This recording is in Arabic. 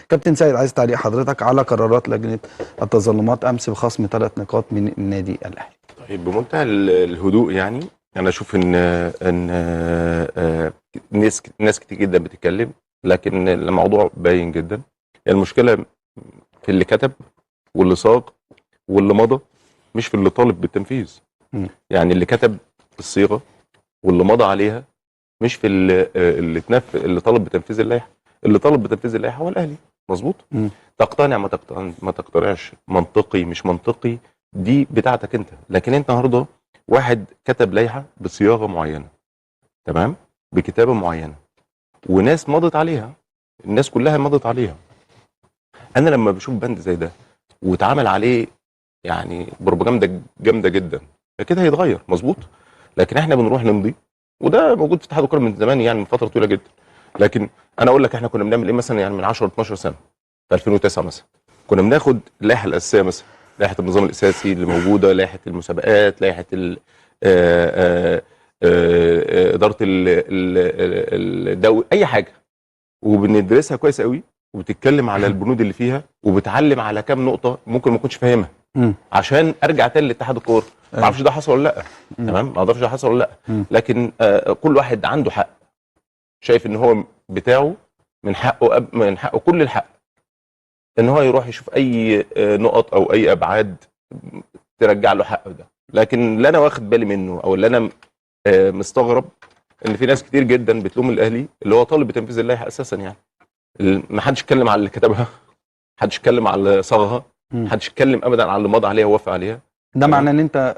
كابتن سيد، عايز تعليق حضرتك على قرارات لجنه التظلمات امس بخصم 3 نقاط من النادي الاهلي. طيب، بمنتهى الهدوء يعني. انا اشوف ان ناس كتير جدا بتتكلم، لكن الموضوع باين جدا. المشكله في اللي كتب واللي صاغ واللي مضى، مش في اللي طالب بالتنفيذ. يعني اللي كتب الصيغه واللي مضى عليها، مش في اللي طالب بتنفيذ اللائحه. اللي طالب بتنفيذ اللائحه هو الاهلي. مظبوط. تقتنع ما تقتنعش، منطقي مش منطقي، دي بتاعتك انت. لكن انت النهارده واحد كتب لائحه بصياغه معينه، تمام، بكتابه معينه، وناس مضت عليها، الناس كلها مضت عليها. انا لما بشوف بند زي ده واتعمل عليه يعني بروباجندا جامده جدا، اكيد هيتغير. مظبوط. لكن احنا بنروح نمضي، وده موجود في اتحاد الكوره من زمان، يعني من فتره طويله جدا. لكن انا اقول لك احنا كنا بنعمل ايه مثلا، يعني من 10 12 سنه، في 2009 مثلا، كنا بناخد اللائحه الاساسيه، مثلا لائحه النظام الاساسي اللي موجوده، لائحه المسابقات، لائحه اداره الدوري، اي حاجه، وبندرسها كويس قوي، وبتتكلم على البنود اللي فيها، وبتعلم على كام نقطه ممكن ما اكونش فاهمها، عشان ارجع تاني لاتحاد الكوره ما اعرفش ده حصل ولا لا. تمام، ما اعرفش ده حصل ولا لا. لكن كل واحد عنده حق، شايف ان هو بتاعه، من حقه كل الحق ان هو يروح يشوف اي نقط او اي ابعاد ترجع له حقه ده. لكن اللي انا واخد بالي منه، او اللي انا مستغرب، ان في ناس كتير جدا بتلوم الاهلي اللي هو طالب بتنفيذ اللائحه اساسا. يعني ما حدش اتكلم على اللي كتبها، ما حدش اتكلم على اللي صاغها، ما حدش اتكلم ابدا على اللي مضى عليها ووافق عليها. ده تمام؟ معناه ان انت